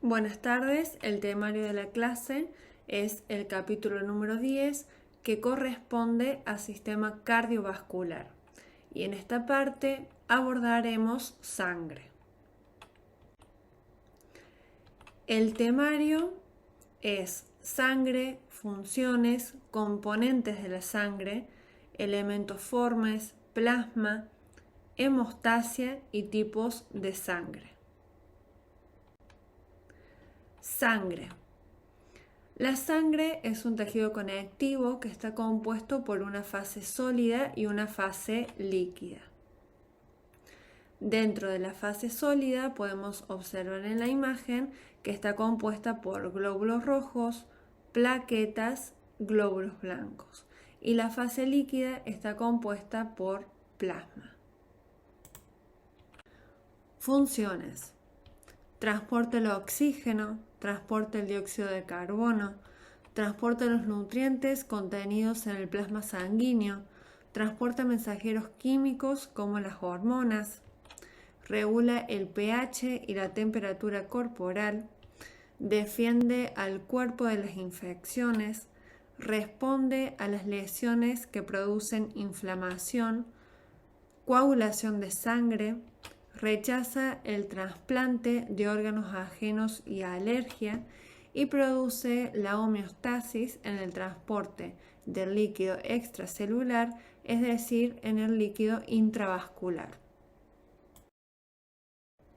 Buenas tardes, el temario de la clase es el capítulo número 10 que corresponde al sistema cardiovascular y en esta parte abordaremos sangre. El temario es sangre, funciones, componentes de la sangre, elementos formes, plasma, hemostasia y tipos de sangre. Sangre. La sangre es un tejido conectivo que está compuesto por una fase sólida y una fase líquida. Dentro de la fase sólida podemos observar en la imagen que está compuesta por glóbulos rojos, plaquetas, glóbulos blancos. Y la fase líquida está compuesta por plasma. Funciones. Transporta el oxígeno, transporta el dióxido de carbono, transporta los nutrientes contenidos en el plasma sanguíneo, transporta mensajeros químicos como las hormonas, regula el pH y la temperatura corporal, defiende al cuerpo de las infecciones, responde a las lesiones que producen inflamación, coagulación de sangre, rechaza el trasplante de órganos ajenos y alergia y produce la homeostasis en el transporte del líquido extracelular, es decir, en el líquido intravascular.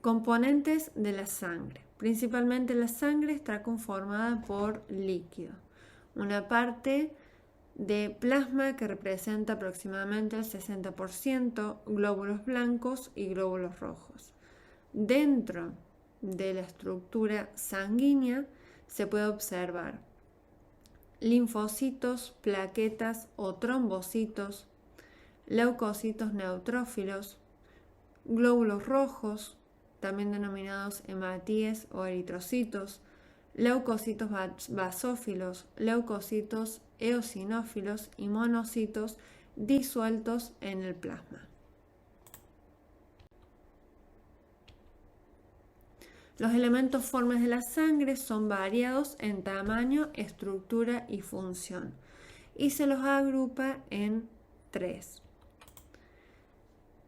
Componentes de la sangre. Principalmente la sangre está conformada por líquido. Una parte de plasma que representa aproximadamente el 60%, glóbulos blancos y glóbulos rojos. Dentro de la estructura sanguínea se puede observar linfocitos, plaquetas o trombocitos, leucocitos neutrófilos, glóbulos rojos, también denominados hematíes o eritrocitos, leucocitos basófilos, leucocitos eosinófilos y monocitos disueltos en el plasma. Los elementos formes de la sangre son variados en tamaño, estructura y función y se los agrupa en 3.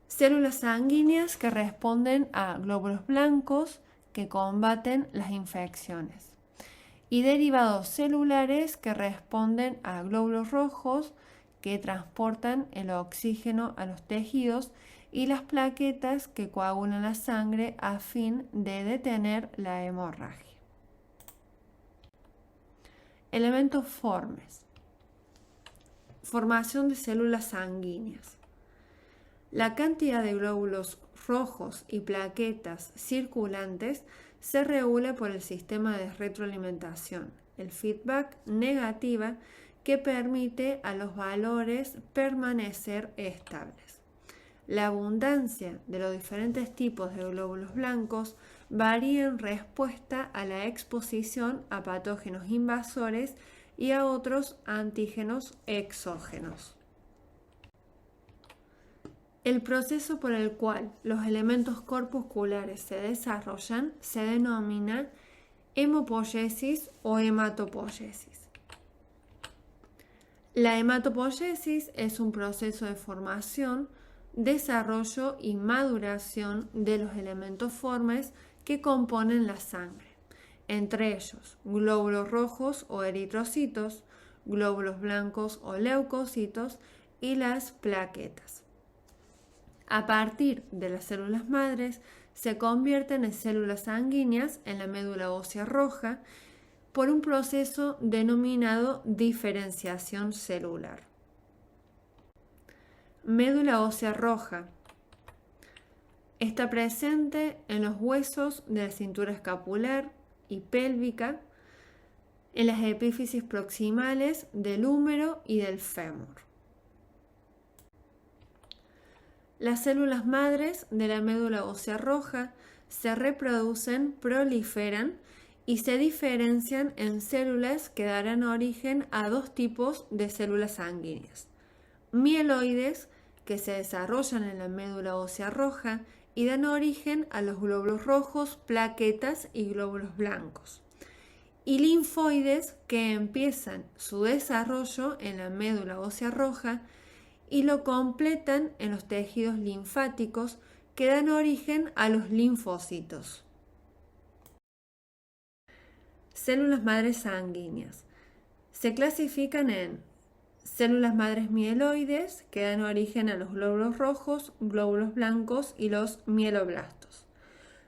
Células sanguíneas que responden a glóbulos blancos que combaten las infecciones y derivados celulares que responden a glóbulos rojos que transportan el oxígeno a los tejidos y las plaquetas que coagulan la sangre a fin de detener la hemorragia. Elementos formes. Formación de células sanguíneas. La cantidad de glóbulos rojos y plaquetas circulantes se regula por el sistema de retroalimentación, el feedback negativa que permite a los valores permanecer estables. La abundancia de los diferentes tipos de glóbulos blancos varía en respuesta a la exposición a patógenos invasores y a otros antígenos exógenos. El proceso por el cual los elementos corpusculares se desarrollan se denomina hemopoiesis o hematopoiesis. La hematopoiesis es un proceso de formación, desarrollo y maduración de los elementos formes que componen la sangre, entre ellos glóbulos rojos o eritrocitos, glóbulos blancos o leucocitos y las plaquetas. A partir de las células madres se convierten en células sanguíneas en la médula ósea roja por un proceso denominado diferenciación celular. Médula ósea roja. Está presente en los huesos de la cintura escapular y pélvica, en las epífisis proximales del húmero y del fémur. Las células madres de la médula ósea roja se reproducen, proliferan y se diferencian en células que darán origen a dos tipos de células sanguíneas: mieloides, que se desarrollan en la médula ósea roja y dan origen a los glóbulos rojos, plaquetas y glóbulos blancos. Y linfoides que empiezan su desarrollo en la médula ósea roja y lo completan en los tejidos linfáticos que dan origen a los linfocitos. Células madres sanguíneas. Se clasifican en células madres mieloides, que dan origen a los glóbulos rojos, glóbulos blancos y los mieloblastos.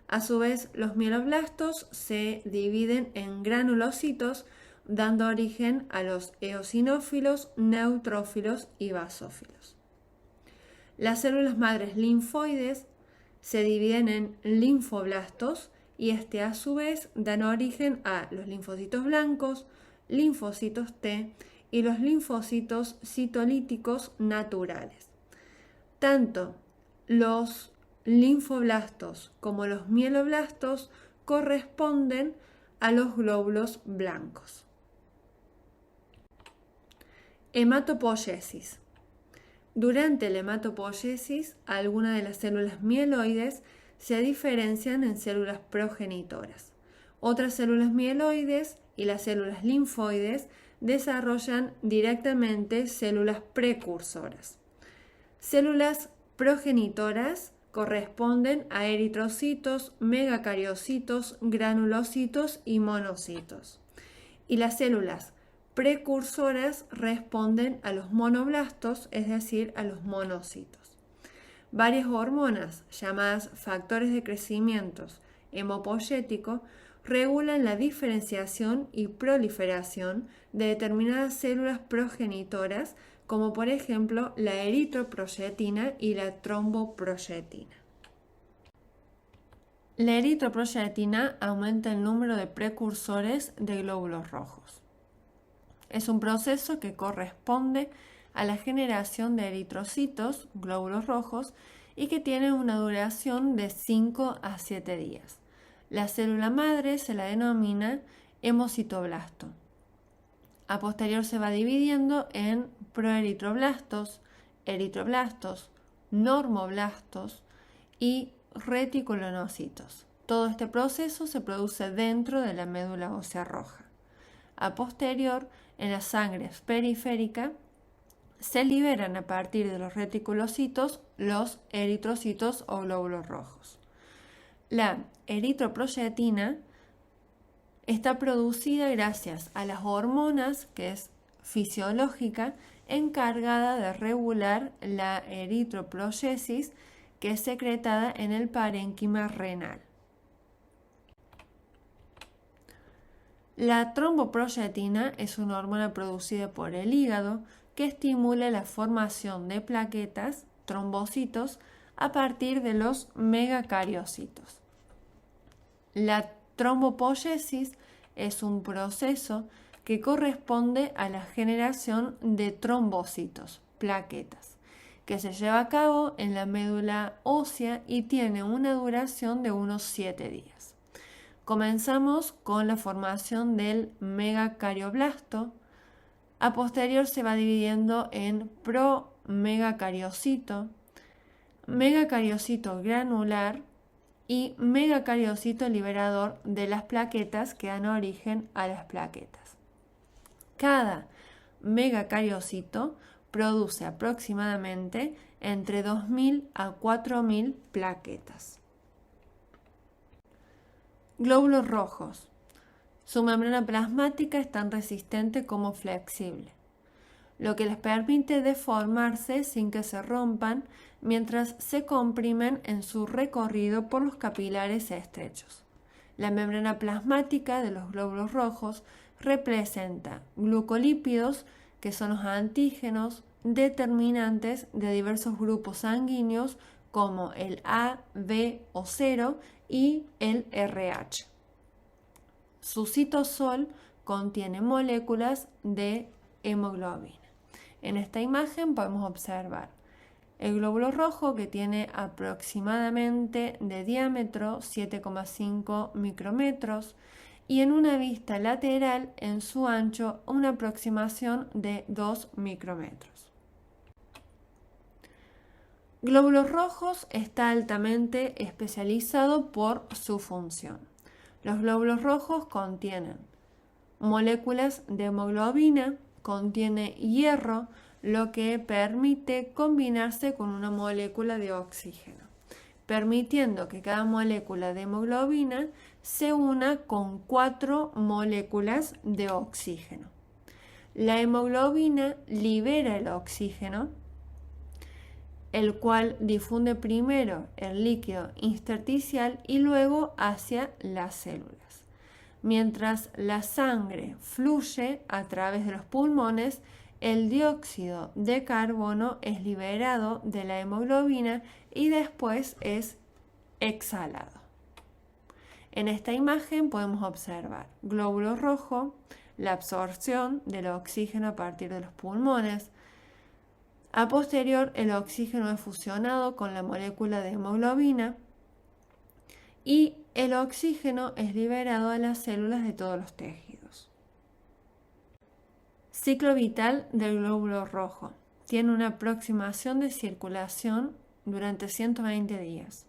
A su vez, los mieloblastos se dividen en granulocitos, dando origen a los eosinófilos, neutrófilos y basófilos. Las células madres linfoides se dividen en linfoblastos y a su vez dan origen a los linfocitos blancos, linfocitos T y los linfocitos citolíticos naturales. Tanto los linfoblastos como los mieloblastos corresponden a los glóbulos blancos. Hematopoiesis. Durante la hematopoiesis, algunas de las células mieloides se diferencian en células progenitoras. Otras células mieloides y las células linfoides desarrollan directamente células precursoras. Células progenitoras corresponden a eritrocitos, megacariocitos, granulocitos y monocitos. Y las células precursoras responden a los monoblastos, es decir, a los monocitos. Varias hormonas, llamadas factores de crecimiento hemopoyético, regulan la diferenciación y proliferación de determinadas células progenitoras, como por ejemplo la eritroproyetina y la tromboproyetina. La eritroproyetina aumenta el número de precursores de glóbulos rojos. Es un proceso que corresponde a la generación de eritrocitos, glóbulos rojos, y que tiene una duración de 5 a 7 días. La célula madre se la denomina hemocitoblasto. A posterior se va dividiendo en proeritroblastos, eritroblastos, normoblastos y reticulonocitos. Todo este proceso se produce dentro de la médula ósea roja. A posterior, en la sangre periférica, se liberan a partir de los reticulocitos los eritrocitos o glóbulos rojos. La eritroproyetina está producida gracias a las hormonas, que es fisiológica, encargada de regular la eritropoyesis, que es secretada en el parénquima renal. La tromboproyetina es una hormona producida por el hígado que estimula la formación de plaquetas, trombocitos, a partir de los megacariocitos. La trombopoyesis es un proceso que corresponde a la generación de trombocitos, plaquetas, que se lleva a cabo en la médula ósea y tiene una duración de unos 7 días. Comenzamos con la formación del megacardioblasto. A posterior se va dividiendo en promegacariocito, megacariocito granular y megacariocito liberador de las plaquetas que dan origen a las plaquetas. Cada megacariocito produce aproximadamente entre 2.000 a 4.000 plaquetas. Glóbulos rojos. Su membrana plasmática es tan resistente como flexible, lo que les permite deformarse sin que se rompan mientras se comprimen en su recorrido por los capilares estrechos. La membrana plasmática de los glóbulos rojos representa glucolípidos, que son los antígenos determinantes de diversos grupos sanguíneos como el A, B o 0 y el RH. Su citosol contiene moléculas de hemoglobina. En esta imagen podemos observar el glóbulo rojo, que tiene aproximadamente de diámetro 7,5 micrómetros y en una vista lateral en su ancho una aproximación de 2 micrómetros. Glóbulos rojos está altamente especializado por su función. Los glóbulos rojos contienen moléculas de hemoglobina, contiene hierro, lo que permite combinarse con una molécula de oxígeno, permitiendo que cada molécula de hemoglobina se una con 4 moléculas de oxígeno. La hemoglobina libera el oxígeno, el cual difunde primero el líquido intersticial y luego hacia las células. Mientras la sangre fluye a través de los pulmones, el dióxido de carbono es liberado de la hemoglobina y después es exhalado. En esta imagen podemos observar glóbulo rojo, la absorción del oxígeno a partir de los pulmones. A posterior, el oxígeno es fusionado con la molécula de hemoglobina y el oxígeno es liberado a las células de todos los tejidos. Ciclo vital del glóbulo rojo. Tiene una aproximación de circulación durante 120 días.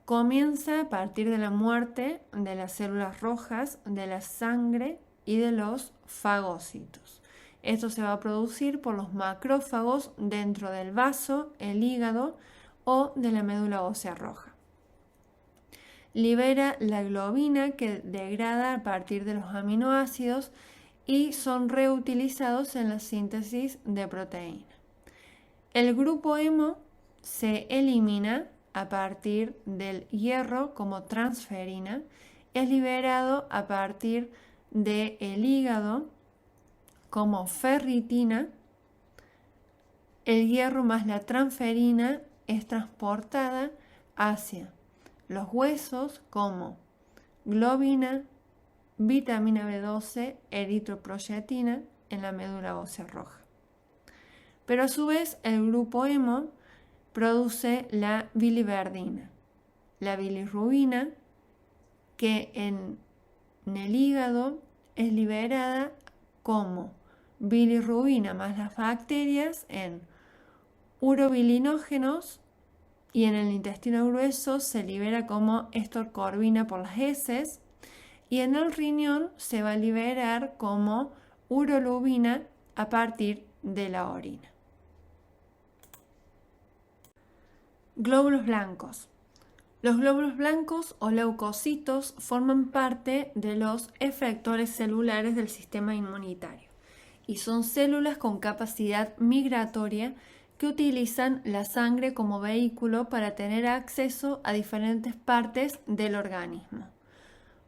Comienza a partir de la muerte de las células rojas, de la sangre y de los fagocitos. Esto se va a producir por los macrófagos dentro del vaso, el hígado o de la médula ósea roja. Libera la globina que degrada a partir de los aminoácidos y son reutilizados en la síntesis de proteína. El grupo hemo se elimina a partir del hierro como transferina, es liberado a partir del hígado como ferritina. El hierro más la transferina es transportada hacia los huesos como globina, vitamina B12, eritropoyetina en la médula ósea roja. Pero a su vez el grupo hemo produce la biliverdina, la bilirrubina, que en el hígado es liberada como bilirrubina más las bacterias en urobilinógenos y en el intestino grueso se libera como estorcorvina por las heces y en el riñón se va a liberar como urolubina a partir de la orina. Glóbulos blancos. Los glóbulos blancos o leucocitos forman parte de los efectores celulares del sistema inmunitario y son células con capacidad migratoria que utilizan la sangre como vehículo para tener acceso a diferentes partes del organismo.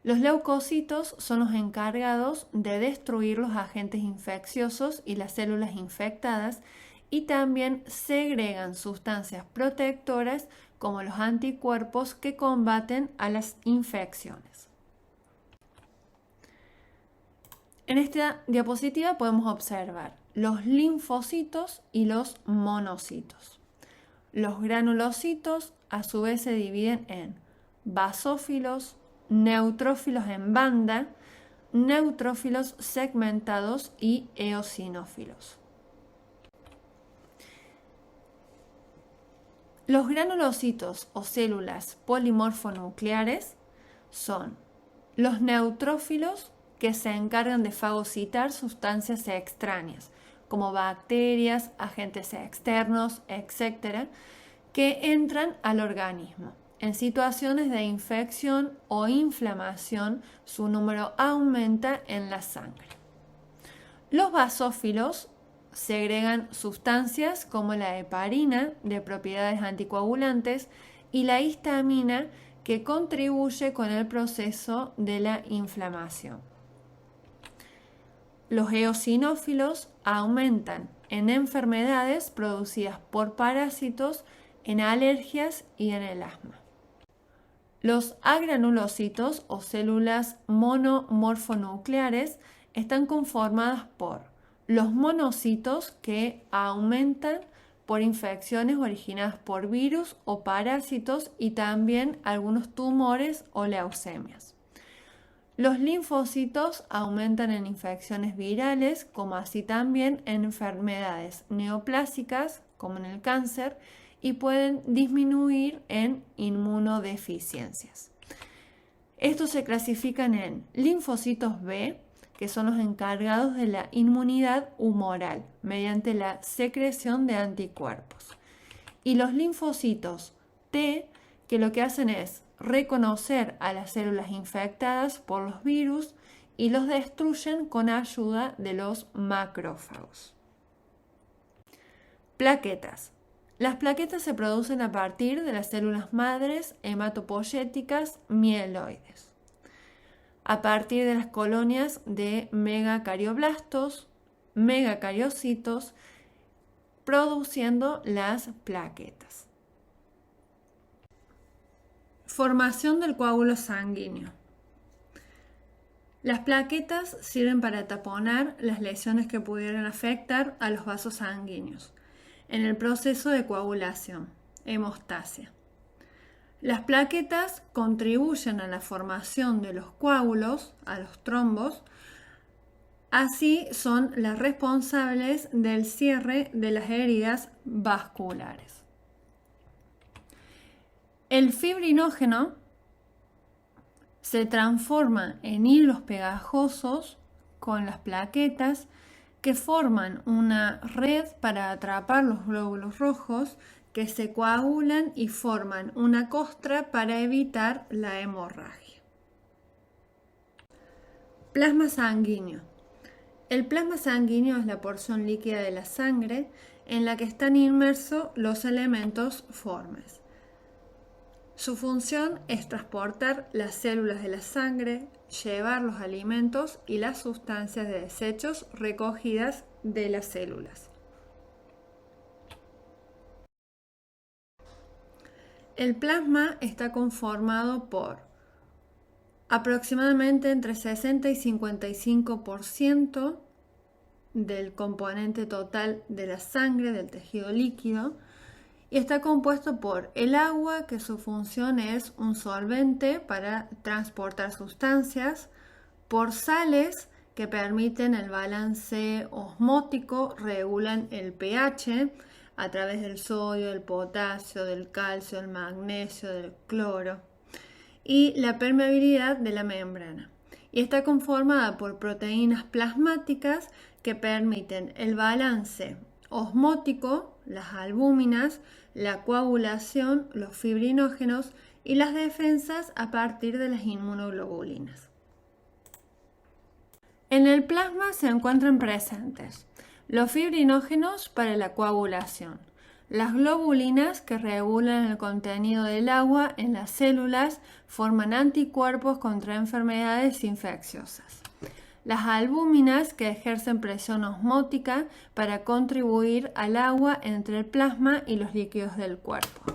Los leucocitos son los encargados de destruir los agentes infecciosos y las células infectadas y también segregan sustancias protectoras como los anticuerpos que combaten a las infecciones. En esta diapositiva podemos observar los linfocitos y los monocitos. Los granulocitos a su vez se dividen en basófilos, neutrófilos en banda, neutrófilos segmentados y eosinófilos. Los granulocitos o células polimorfonucleares son los neutrófilos que se encargan de fagocitar sustancias extrañas, como bacterias, agentes externos, etc., que entran al organismo. En situaciones de infección o inflamación, su número aumenta en la sangre. Los basófilos segregan sustancias como la heparina, de propiedades anticoagulantes, y la histamina, que contribuye con el proceso de la inflamación. Los eosinófilos aumentan en enfermedades producidas por parásitos, en alergias y en el asma. Los agranulocitos o células monomorfonucleares están conformadas por los monocitos, que aumentan por infecciones originadas por virus o parásitos y también algunos tumores o leucemias. Los linfocitos aumentan en infecciones virales, como así también en enfermedades neoplásicas, como en el cáncer, y pueden disminuir en inmunodeficiencias. Estos se clasifican en linfocitos B, que son los encargados de la inmunidad humoral mediante la secreción de anticuerpos, y los linfocitos T, que lo que hacen es reconocer a las células infectadas por los virus y los destruyen con ayuda de los macrófagos. Plaquetas. Las plaquetas se producen a partir de las células madres hematopoyéticas mieloides, a partir de las colonias de megacardioblastos, megacariocitos, produciendo las plaquetas. Formación del coágulo sanguíneo. Las plaquetas sirven para taponar las lesiones que pudieran afectar a los vasos sanguíneos en el proceso de coagulación, hemostasia. Las plaquetas contribuyen a la formación de los coágulos, a los trombos, así son las responsables del cierre de las heridas vasculares. El fibrinógeno se transforma en hilos pegajosos con las plaquetas que forman una red para atrapar los glóbulos rojos que se coagulan y forman una costra para evitar la hemorragia. Plasma sanguíneo. El plasma sanguíneo es la porción líquida de la sangre en la que están inmersos los elementos formes. Su función es transportar las células de la sangre, llevar los alimentos y las sustancias de desechos recogidas de las células. El plasma está conformado por aproximadamente entre 60 y 55% del componente total de la sangre, del tejido líquido, y está compuesto por el agua, que su función es un solvente para transportar sustancias, por sales, que permiten el balance osmótico, regulan el pH a través del sodio, del potasio, del calcio, del magnesio, del cloro, y la permeabilidad de la membrana. Y está conformada por proteínas plasmáticas que permiten el balance osmótico, las albúminas, la coagulación, los fibrinógenos y las defensas a partir de las inmunoglobulinas. En el plasma se encuentran presentes los fibrinógenos para la coagulación, las globulinas que regulan el contenido del agua en las células, forman anticuerpos contra enfermedades infecciosas. Las albúminas que ejercen presión osmótica para contribuir al agua entre el plasma y los líquidos del cuerpo.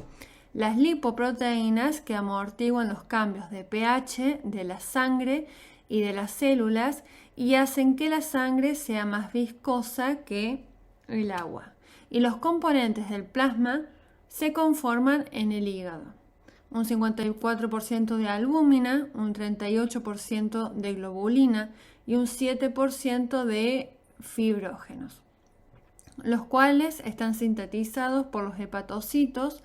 Las lipoproteínas que amortiguan los cambios de pH de la sangre y de las células y hacen que la sangre sea más viscosa que el agua. Y los componentes del plasma se conforman en el hígado. Un 54% de albúmina, un 38% de globulina y un 7% de fibrógenos, los cuales están sintetizados por los hepatocitos,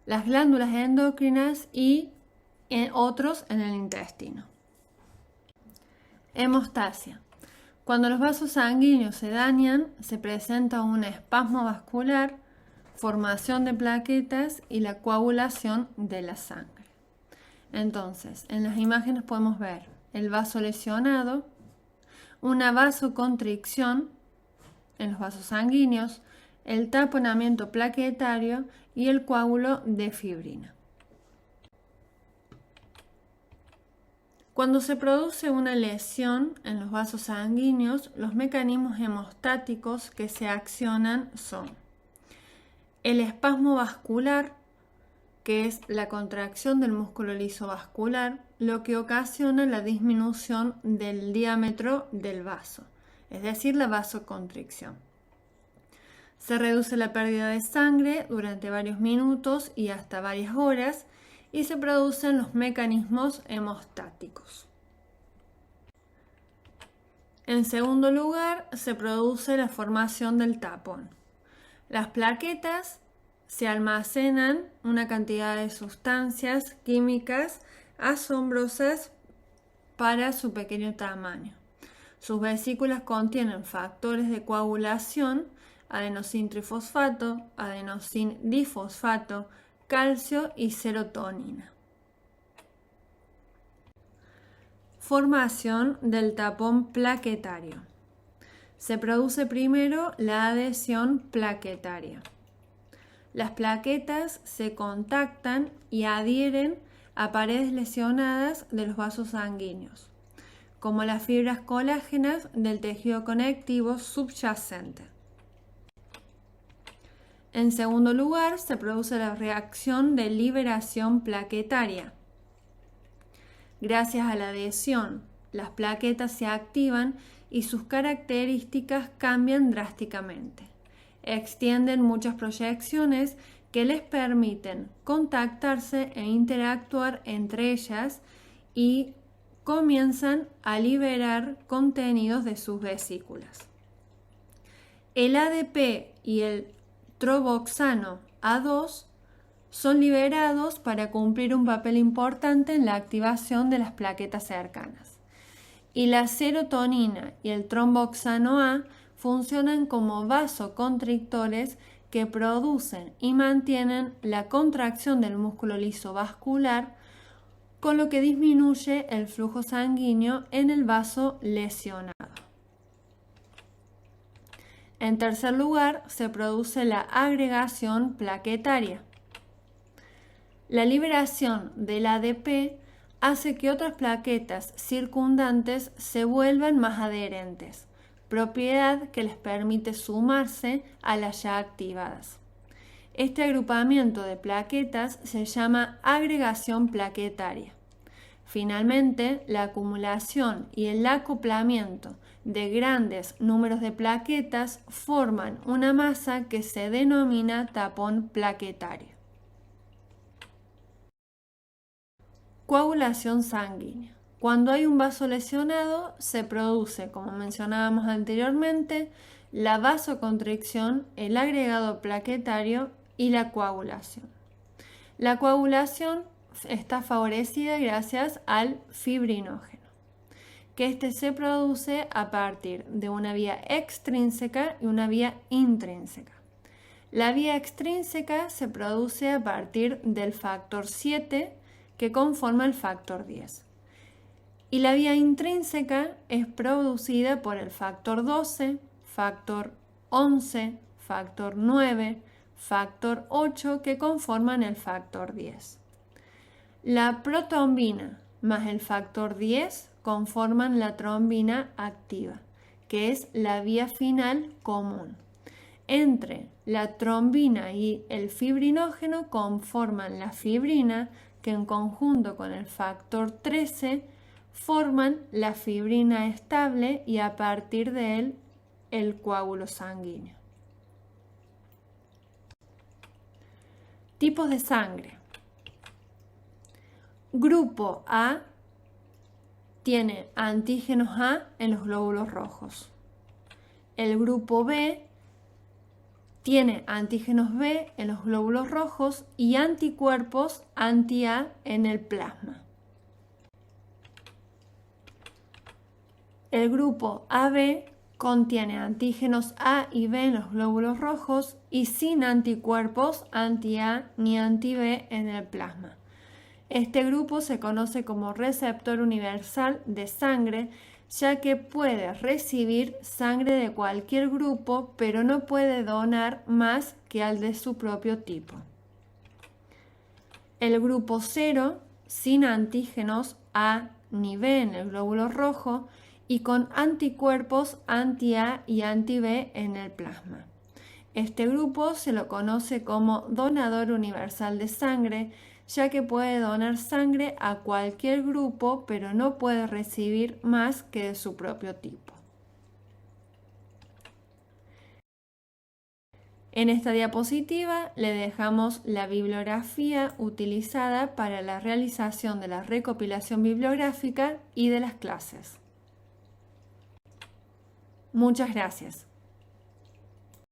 las glándulas endocrinas y otros en el intestino. Hemostasia. Cuando los vasos sanguíneos se dañan, se presenta un espasmo vascular, formación de plaquetas y la coagulación de la sangre. Entonces, en las imágenes podemos ver el vaso lesionado, una vasoconstricción en los vasos sanguíneos, el taponamiento plaquetario y el coágulo de fibrina. Cuando se produce una lesión en los vasos sanguíneos, los mecanismos hemostáticos que se accionan son el espasmo vascular, que es la contracción del músculo liso vascular, lo que ocasiona la disminución del diámetro del vaso, es decir, la vasoconstricción. Se reduce la pérdida de sangre durante varios minutos y hasta varias horas y se producen los mecanismos hemostáticos. En segundo lugar, se produce la formación del tapón. Las plaquetas se almacenan una cantidad de sustancias químicas asombrosas para su pequeño tamaño. Sus vesículas contienen factores de coagulación, adenosín trifosfato, adenosín difosfato, calcio y serotonina. Formación del tapón plaquetario. Se produce primero la adhesión plaquetaria. Las plaquetas se contactan y adhieren a paredes lesionadas de los vasos sanguíneos, como las fibras colágenas del tejido conectivo subyacente. En segundo lugar, se produce la reacción de liberación plaquetaria. Gracias a la adhesión, las plaquetas se activan y sus características cambian drásticamente. Extienden muchas proyecciones que les permiten contactarse e interactuar entre ellas y comienzan a liberar contenidos de sus vesículas. El ADP y el troboxano A2 son liberados para cumplir un papel importante en la activación de las plaquetas cercanas. Y la serotonina y el tromboxano A funcionan como vasoconstrictores que producen y mantienen la contracción del músculo liso vascular, con lo que disminuye el flujo sanguíneo en el vaso lesionado. En tercer lugar, se produce la agregación plaquetaria. La liberación del ADP hace que otras plaquetas circundantes se vuelvan más adherentes, propiedad que les permite sumarse a las ya activadas. Este agrupamiento de plaquetas se llama agregación plaquetaria. Finalmente, la acumulación y el acoplamiento de grandes números de plaquetas forman una masa que se denomina tapón plaquetario. Coagulación sanguínea. Cuando hay un vaso lesionado, se produce, como mencionábamos anteriormente, la vasoconstricción, el agregado plaquetario y la coagulación. La coagulación está favorecida gracias al fibrinógeno, que se produce a partir de una vía extrínseca y una vía intrínseca. La vía extrínseca se produce a partir del factor 7 que conforma el factor 10. Y la vía intrínseca es producida por el factor 12, factor 11, factor 9, factor 8 que conforman el factor 10. La protrombina más el factor 10 conforman la trombina activa, que es la vía final común. Entre la trombina y el fibrinógeno conforman la fibrina, que en conjunto con el factor 13 forman la fibrina estable y a partir de él el coágulo sanguíneo. Tipos de sangre. Grupo A tiene antígenos A en los glóbulos rojos. El grupo B tiene antígenos B en los glóbulos rojos y anticuerpos anti-A en el plasma. El grupo AB contiene antígenos A y B en los glóbulos rojos y sin anticuerpos anti-A ni anti-B en el plasma. Este grupo se conoce como receptor universal de sangre, ya que puede recibir sangre de cualquier grupo, pero no puede donar más que al de su propio tipo. El grupo 0, sin antígenos A ni B en el glóbulo rojo y con anticuerpos anti-A y anti-B en el plasma. Este grupo se lo conoce como donador universal de sangre, ya que puede donar sangre a cualquier grupo, pero no puede recibir más que de su propio tipo. En esta diapositiva le dejamos la bibliografía utilizada para la realización de la recopilación bibliográfica y de las clases. Muchas gracias.